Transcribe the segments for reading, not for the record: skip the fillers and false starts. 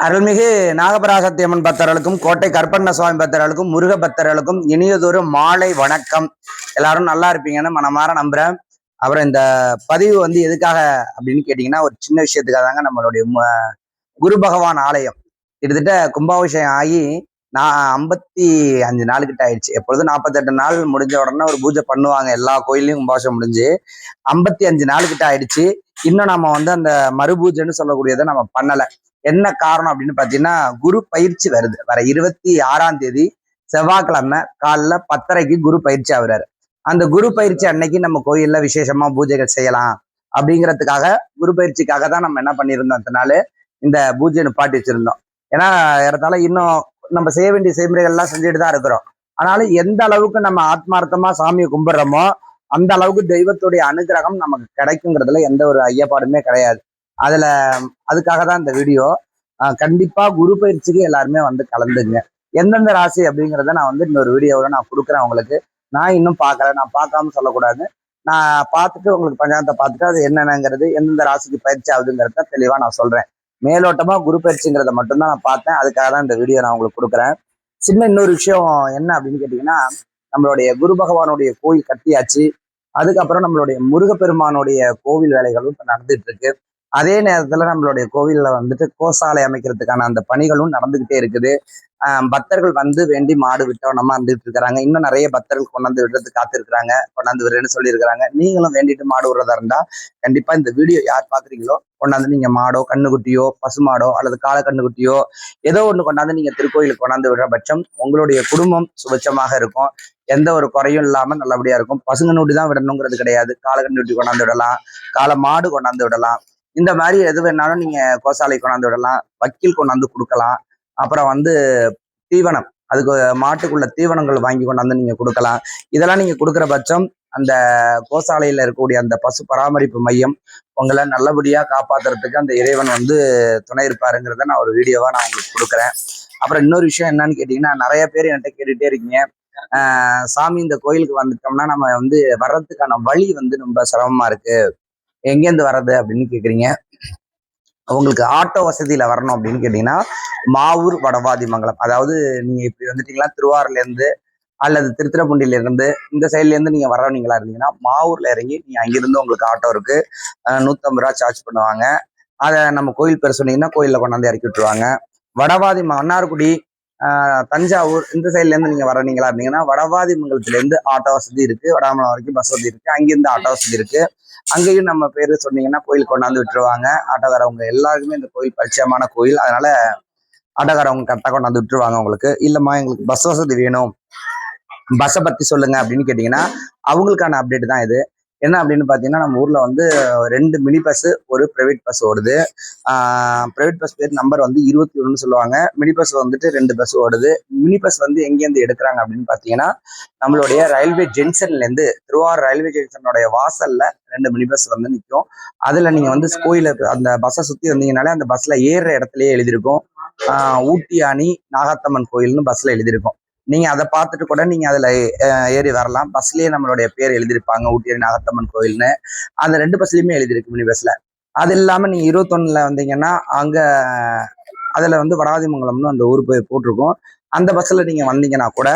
அருள்மிகு நாகபராசக்தி அம்மன் பக்தர்களுக்கும் கோட்டை கருப்பண்ண சுவாமி பக்தர்களுக்கும் முருக பக்தர்களுக்கும் இனியதொரு மாலை வணக்கம். எல்லாரும் நல்லா இருப்பீங்கன்னு மனமாற நம்புறேன். அப்புறம் இந்த பதிவு எதுக்காக அப்படின்னு கேட்டீங்கன்னா, ஒரு சின்ன விஷயத்துக்காக தாங்க. நம்மளுடைய குரு பகவான் ஆலயம் கிட்டத்தட்ட கும்பாபிஷேகம் ஆகி 55 நாள் கிட்ட ஆயிடுச்சு. எப்பொழுதும் 48 நாள் முடிஞ்ச உடனே ஒரு பூஜை பண்ணுவாங்க. எல்லா கோயிலையும் கும்பாபிஷேகம் முடிஞ்சு 55 நாள் கிட்ட ஆயிடுச்சு. இன்னும் நம்ம அந்த மறுபூஜைன்னு சொல்லக்கூடியதை நம்ம பண்ணலை. என்ன காரணம் அப்படின்னு பாத்தீங்கன்னா, குரு பயிற்சி வருது. வர 26ஆம் தேதி செவ்வாய்க்கிழமை காலைல 10:30க்கு குரு பயிற்சி ஆகுறாரு. அந்த குரு பயிற்சி அன்னைக்கு நம்ம கோயில்ல விசேஷமா பூஜைகள் செய்யலாம் அப்படிங்கிறதுக்காக, குரு பயிற்சிக்காக தான் நம்ம என்ன பண்ணியிருந்தோம் அதனால இந்த பூஜை நிப்பாட்டி வச்சிருந்தோம். ஏன்னா இடத்தால இன்னும் நம்ம செய்ய வேண்டிய செய்முறைகள்லாம் செஞ்சுட்டு தான் இருக்கிறோம். ஆனாலும் எந்த அளவுக்கு நம்ம ஆத்மார்த்தமா சாமியை கும்பிடுறோமோ அந்த அளவுக்கு தெய்வத்துடைய அனுகிரகம் நமக்கு கிடைக்குங்கிறதுல எந்த ஒரு ஐயப்பாடுமே கிடையாது. அதுக்காக தான் இந்த வீடியோ. கண்டிப்பா குரு பயிற்சிக்கு எல்லாருமே கலந்துங்க. எந்தெந்த ராசி அப்படிங்கிறத நான் இன்னொரு வீடியோவில் நான் கொடுக்குறேன் உங்களுக்கு. நான் இன்னும் பார்க்கல, நான் பார்க்காம சொல்லக்கூடாது. நான் பார்த்துட்டு உங்களுக்கு பஞ்சாங்கத்தை பார்த்துட்டு அது என்னென்னங்கிறது, எந்தெந்த ராசிக்கு பயிற்சி ஆகுதுங்கிறத தெளிவா நான் சொல்றேன். மேலோட்டமா குரு பயிற்சிங்கிறத மட்டும்தான் நான் பார்த்தேன். அதுக்காக தான் இந்த வீடியோ நான் உங்களுக்கு கொடுக்குறேன். சின்ன இன்னொரு விஷயம் என்ன அப்படின்னு கேட்டீங்கன்னா, நம்மளுடைய குரு பகவானுடைய கோயில் கட்டியாச்சு. அதுக்கப்புறம் நம்மளுடைய முருகப்பெருமானுடைய கோவில் வேலைகளும் இப்போ நடந்துட்டு இருக்கு. அதே நேரத்துல நம்மளுடைய கோவில்ல கோசாலை அமைக்கிறதுக்கான அந்த பணிகளும் நடந்துகிட்டே இருக்குது. பக்தர்கள் வேண்டி மாடு விட்டவனமா இருந்துட்டு இருக்கிறாங்க. இன்னும் நிறைய பக்தர்கள் கொண்டாந்து விடுறதுக்கு காத்திருக்கிறாங்க. கொண்டாந்து விடுறேன்னு சொல்லியிருக்கிறாங்க. நீங்களும் வேண்டிட்டு மாடு விடுறதா இருந்தா கண்டிப்பா இந்த வீடியோ யார் பாக்குறீங்களோ கொண்டாந்து நீங்க மாடோ, கண்ணுக்குட்டியோ, பசுமாடோ அல்லது கால கண்ணுக்குட்டியோ ஏதோ ஒண்ணு கொண்டாந்து நீங்க திருக்கோயிலுக்கு கொண்டாந்து விடுற பட்சம் உங்களுடைய குடும்பம் சுபட்சமாக இருக்கும். எந்த ஒரு குறையும் இல்லாம நல்லபடியா இருக்கும். பசுங்கன்னுட்டி தான் விடணுங்கிறது கிடையாது. கால கண்ணுக்குட்டி கொண்டாந்து விடலாம், கால மாடு கொண்டாந்து விடலாம். இந்த மாதிரி எது வேணாலும் நீங்க கோசாலை கொண்டாந்து விடலாம், வக்கீல் கொண்டாந்து கொடுக்கலாம். அப்புறம் தீவனம், அதுக்கு மாட்டுக்குள்ள தீவனங்கள் வாங்கி கொண்டாந்து நீங்க கொடுக்கலாம். இதெல்லாம் நீங்க கொடுக்குற பட்சம் அந்த கோசாலையில இருக்கக்கூடிய அந்த பசு பராமரிப்பு மையம் உங்களை நல்லபடியா காப்பாத்துறதுக்கு அந்த இறைவன் துணை இருப்பாருங்கிறத நான் ஒரு வீடியோவா நான் உங்களுக்கு கொடுக்குறேன். அப்புறம் இன்னொரு விஷயம் என்னன்னு கேட்டீங்கன்னா, நிறைய பேர் என்கிட்ட கேட்டுட்டே இருக்கீங்க, சாமி இந்த கோயிலுக்கு வந்துட்டோம்னா நம்ம வர்றதுக்கான வழி ரொம்ப சிரமமா இருக்கு, எங்கேருந்து வர்றது அப்படின்னு கேக்குறீங்க. உங்களுக்கு ஆட்டோ வசதியில வரணும் அப்படின்னு கேட்டீங்கன்னா, மாவூர் வடவாதிமங்கலம், அதாவது நீங்க இப்படி வந்துட்டீங்களா திருவாரூர்ல இருந்து அல்லது திருத்துறைப்பூண்டியில இருந்து இந்த சைட்ல இருந்து நீங்க வரவீங்களா இருந்தீங்கன்னா, மாவூர்ல இறங்கி நீங்க அங்கிருந்து உங்களுக்கு ஆட்டோ இருக்கு. 150 ரூபா சார்ஜ் பண்ணுவாங்க. அதை நம்ம கோயில் பேர் சொன்னீங்கன்னா கோயில்ல கொண்டாந்து இறக்கி விட்டுருவாங்க. வடவாதி மன்னார்குடி, தஞ்சாவூர் இந்த சைட்ல இருந்து நீங்க வரீங்களா இருந்தீங்கன்னா, வடவாதிமங்கலத்துல இருந்து ஆட்டோ வசதி இருக்கு. வடாமலம் வரைக்கும் பஸ் வசதி இருக்கு. அங்கிருந்து ஆட்டோ வசதி இருக்கு. அங்கேயும் நம்ம பேரு சொன்னீங்கன்னா கோயில் கொண்டாந்து விட்டுருவாங்க. ஆட்டோக்காரவங்க எல்லாருக்குமே இந்த கோயில் பரிச்சயமான கோயில், அதனால ஆட்டோக்காரவங்க கரெக்டாக கொண்டாந்து விட்டுருவாங்க உங்களுக்கு. இல்லம்மா எங்களுக்கு பஸ் வசதி வேணும், பஸ்ஸை பத்தி சொல்லுங்க அப்படின்னு கேட்டீங்கன்னா அவங்களுக்கான அப்டேட் தான் இது. என்ன அப்படின்னு பாத்தீங்கன்னா, நம்ம ஊர்ல 2 மினி பஸ், ஒரு பிரைவேட் பஸ் ஓடுது. பிரைவேட் பஸ் பேர் நம்பர் 21 சொல்லுவாங்க. மினி பஸ் 2 பஸ் ஓடுது. மினி பஸ் எங்கேருந்து எடுக்கிறாங்க அப்படின்னு பாத்தீங்கன்னா, நம்மளுடைய ரயில்வே ஜங்ஷன்ல இருந்து, திருவாரூர் ரயில்வே ஜங்ஷனுடைய வாசல்ல 2 மினி பஸ் நிற்கும். அதுல நீங்க கோயில அந்த பஸ்ஸை சுத்தி வந்தீங்கனாலே அந்த பஸ்ல ஏறுற இடத்துலயே எழுதியிருக்கும் ஊட்டி அணி நாகாத்தம்மன் கோயில்னு பஸ்ல எழுதியிருக்கும். நீங்க அதை பார்த்துட்டு கூட நீங்க அதுல ஏறி வரலாம். பஸ்லயே நம்மளுடைய பேர் எழுதியிருப்பாங்க, ஊட்டி நாகத்தம்மன் கோயில்னு. அந்த 2 பஸ்லயுமே எழுதியிருக்கு மினி பஸ்ல. அது இல்லாம நீங்க 21ல வந்தீங்கன்னா அங்க அதுல வடாதிமங்கலம்னு அந்த ஊர் போய் போட்டிருக்கோம். அந்த பஸ்ல நீங்க வந்தீங்கன்னா கூட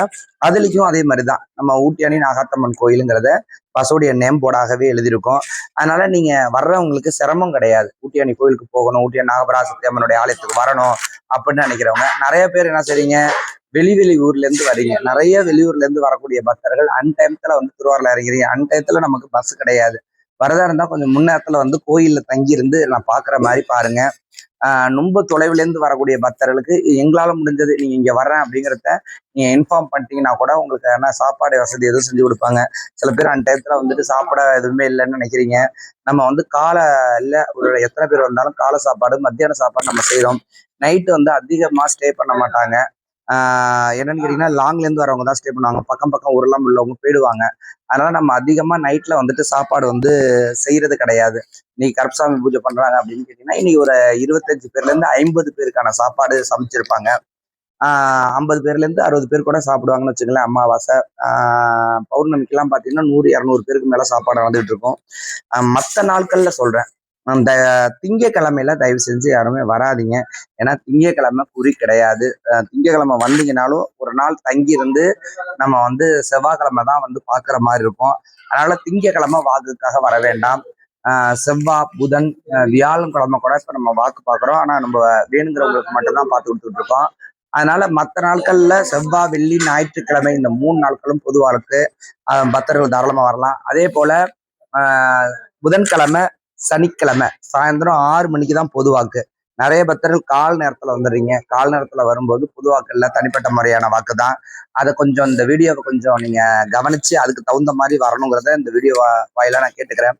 அதுலயும் அதே மாதிரிதான் நம்ம ஊட்டி அணி நாகாத்தம்மன் கோயிலுங்கிறத பஸ்ஸோடைய நேம் போர்டாகவே எழுதியிருக்கும். அதனால நீங்க வர்றவங்களுக்கு சிரமம் கிடையாது. ஊட்டி அணி கோயிலுக்கு போகணும், ஊட்டி நாகபராசக்தி அம்மனுடைய ஆலயத்துக்கு வரணும் அப்படின்னு நினைக்கிறவங்க நிறைய பேர் என்ன செய்றீங்க, வெளி ஊர்ல இருந்து வரீங்க. நிறைய வெளியூர்ல இருந்து வரக்கூடிய பக்தர்கள் அன்டைத்துல திருவாரூர்ல இறங்கிறீங்க. அன்டைத்துல நமக்கு பஸ் கிடையாது. வரதா இருந்தா கொஞ்சம் முன்னேரத்துல கோயில்ல தங்கி இருந்து நான் பாக்குற மாதிரி பாருங்க. ரொம்ப தொலைவுல இருந்து வரக்கூடிய பக்தர்களுக்கு எங்களால முடிஞ்சது நீங்க இங்க வர்றேன் அப்படிங்கிறத நீங்க இன்ஃபார்ம் பண்ணிட்டீங்கன்னா கூட உங்களுக்கு சாப்பாடு வசதி எதுவும் செஞ்சு கொடுப்பாங்க. சில பேர் அன்டைத்துல சாப்பிட எதுவுமே இல்லைன்னு நினைக்கிறீங்க. நம்ம காலை இல்ல ஒரு எத்தனை பேர் வந்தாலும் காலை சாப்பாடு மத்தியான சாப்பாடு நம்ம செய்யறோம். நைட்டு அதிகமா ஸ்டே பண்ண மாட்டாங்க. என்னன்னு கேட்டீங்கன்னா, லாங்ல இருந்து வரவங்க தான் ஸ்டே பண்ணுவாங்க. பக்கம் ஊரெல்லாம் உள்ளவங்க போயிடுவாங்க. அதனால நம்ம அதிகமா நைட்ல சாப்பாடு செய்யறது கிடையாது. இன்னைக்கு கருப்பசாமி பூஜை பண்றாங்க அப்படின்னு கேட்டீங்கன்னா, இன்னைக்கு ஒரு 25 பேர்ல இருந்து 50 பேருக்கான சாப்பாடு சமைச்சிருப்பாங்க. 50 பேர்ல இருந்து 60 பேர் கூட சாப்பிடுவாங்கன்னு வச்சுக்கலாம். அமாவாசை பௌர்ணமிக்கெல்லாம் பாத்தீங்கன்னா 100-200 பேருக்கு மேல சாப்பாடு வந்துட்டு இருக்கும். மற்ற நாட்கள்ல சொல்றேன், அந்த திங்கக்கிழமையில தயவு செஞ்சு யாருமே வராதீங்க. ஏன்னா திங்கக்கிழமை குறி கிடையாது. திங்கக்கிழமை வந்தீங்கனாலும் ஒரு நாள் தங்கி இருந்து நம்ம வந்து செவ்வாய்க்கிழமை தான் வந்து பார்க்குற மாதிரி இருக்கும். அதனால திங்கக்கிழமை வாக்குக்காக வர வேண்டாம். செவ்வாய், புதன், வியாழக்கிழமை கூட இப்போ நம்ம வாக்கு பார்க்குறோம். ஆனால் நம்ம வேணுங்கிறவங்களுக்கு மட்டும்தான் பார்த்து கொடுத்துட்டு இருக்கோம். அதனால மற்ற நாட்கள்ல செவ்வாய், வெள்ளி, ஞாயிற்றுக்கிழமை இந்த 3 நாட்களும் பொது வாக்கு பக்தர்கள் தாராளமா வரலாம். அதே போல புதன்கிழமை, சனிக்கிழமை சாயந்தரம் 6 மணிக்கு தான் பொது வாக்கு. நிறைய பக்தர்கள் கால் நேரத்துல வந்துடுறீங்க. கால் நேரத்துல வரும்போது பொது வாக்கு இல்லை, தனிப்பட்ட முறையான வாக்கு தான். அதை கொஞ்சம் இந்த வீடியோவை கொஞ்சம் நீங்க கவனிச்சு அதுக்கு தகுந்த மாதிரி வரணுங்கிறத இந்த வீடியோ வாயிலா நான் கேட்டுக்கிறேன்.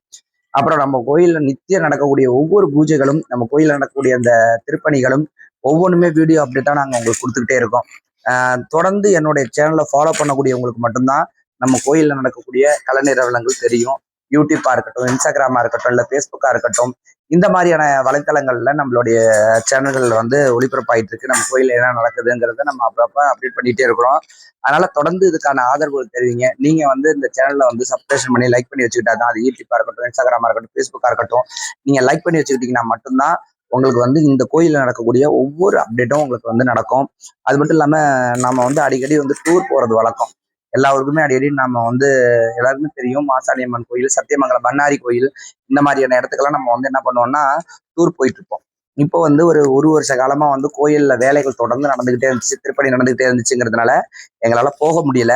அப்புறம் நம்ம கோயில்ல நித்தியம் நடக்கக்கூடிய ஒவ்வொரு பூஜைகளும், நம்ம கோயில்ல நடக்கக்கூடிய அந்த திருப்பணிகளும் ஒவ்வொன்றுமே வீடியோ அப்டேட்டா நாங்க உங்களுக்கு கொடுத்துக்கிட்டே இருக்கோம். தொடர்ந்து என்னுடைய சேனலை ஃபாலோ பண்ணக்கூடியவங்களுக்கு மட்டும்தான் நம்ம கோயில்ல நடக்கக்கூடிய கலை நிறுவனங்கள் தெரியும். யூடியூப்பா இருக்கட்டும், இன்ஸ்டாகிராமா இருக்கட்டும், இல்லை ஃபேஸ்புக்கா இருக்கட்டும், இந்த மாதிரியான வலைத்தளங்கள்ல நம்மளுடைய சேனல்கள் வந்து ஒளிபரப்பாயிட்டு இருக்கு. நம்ம கோயில்ல என்ன நடக்குதுங்கிறத நம்ம அப்பப்ப அப்டேட் பண்ணிட்டே இருக்கிறோம். அதனால தொடர்ந்து இதுக்கான ஆதரவு தெரிவிங்க. நீங்க வந்து இந்த சேனல்ல வந்து சப்ஸ்கிரிப்ஷன் பண்ணி லைக் பண்ணி வச்சுக்கிட்டா தான், அது யூடியூப்பா இருக்கட்டும், இன்ஸ்டாகிராமா இருக்கட்டும், ஃபேஸ்புக்கா இருக்கட்டும், நீங்க லைக் பண்ணி வச்சுக்கிட்டீங்கன்னா மட்டும்தான் உங்களுக்கு வந்து இந்த கோயிலில் நடக்கக்கூடிய ஒவ்வொரு அப்டேட்டும் உங்களுக்கு வந்து நடக்கும். அது மட்டும் இல்லாம நம்ம வந்து அடிக்கடி வந்து டூர் போறது வழக்கம். எல்லா ஊருக்குமே அடிக்கடி நம்ம வந்து எல்லாருக்குமே தெரியும், மாசாணியம்மன் கோயில், சத்தியமங்கலம் பண்ணாரி கோயில், இந்த மாதிரியான இடத்துக்கெல்லாம் நம்ம வந்து என்ன பண்ணுவோம்னா டூர் போயிட்டு இருப்போம். இப்போ வந்து ஒரு வருஷ காலமா வந்து கோயில்ல வேலைகள் தொடர்ந்து நடந்துகிட்டே இருந்துச்சு, திருப்பணி நடந்துகிட்டே இருந்துச்சுங்கிறதுனால எங்களால போக முடியல.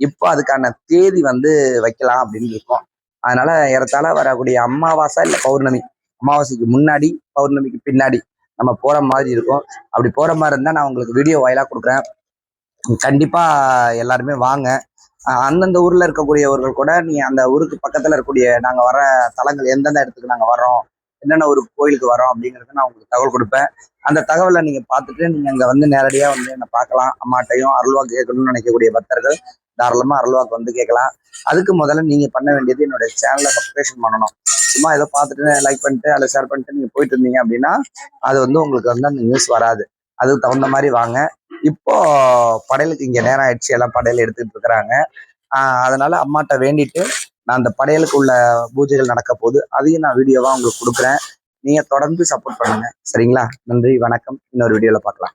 இப்போ அதுக்கான தேதி வந்து வைக்கலாம் அப்படின்னு இருக்கோம். அதனால ஏறத்தாழ வரக்கூடிய அமாவாசை இல்லை பௌர்ணமி, அமாவாசைக்கு முன்னாடி பௌர்ணமிக்கு பின்னாடி நம்ம போற மாதிரி இருக்கும். அப்படி போற மாதிரி இருந்தா நான் உங்களுக்கு வீடியோ வாயிலா கொடுக்குறேன். கண்டிப்பா எல்லாருமே வாங்க. அந்தந்த ஊர்ல இருக்கக்கூடியவர்கள் கூட நீ அந்த ஊருக்கு பக்கத்துல இருக்கக்கூடிய நாங்க வர தலங்கள் எந்தெந்த இடத்துக்கு நாங்க வர்றோம், என்னென்ன ஒரு கோயிலுக்கு வரோம் அப்படிங்கறத நான் உங்களுக்கு தகவல் கொடுப்பேன். அந்த தகவலை நீங்க பார்த்துட்டு நீங்க அங்க வந்து நேரடியா வந்து என்ன பார்க்கலாம். அம்மாட்டையும் அருள்வாக்கு கேட்கணும்னு நினைக்கக்கூடிய பக்தர்கள் தாராளமா அருள்வாக்கு வந்து கேட்கலாம். அதுக்கு முதல்ல நீங்க பண்ண வேண்டியது என்னுடைய சேனலை சப்ஸ்கிரிப்ஷன் பண்ணணும். சும்மா ஏதோ பார்த்துட்டு லைக் பண்ணிட்டு அதை ஷேர் பண்ணிட்டு நீங்க போயிட்டு இருந்தீங்க அப்படின்னா அது வந்து உங்களுக்கு வந்து அந்த நியூஸ் வராது. அதுக்கு தகுந்த மாதிரி வாங்க. இப்போ படையலுக்கு இங்க நேரம் ஆயிடுச்சு, எல்லாம் படையல் எடுத்துட்டு இருக்கிறாங்க. அதனால அம்மாட்ட வேண்டிட்டு நான் அந்த படையலுக்கு உள்ள பூஜைகள் நடக்க போது அதையும் நான் வீடியோவா உங்களுக்கு கொடுக்குறேன். நீங்க தொடர்ந்து சப்போர்ட் பண்ணுங்க. சரிங்களா? நன்றி, வணக்கம். இன்னொரு வீடியோல பார்க்கலாம்.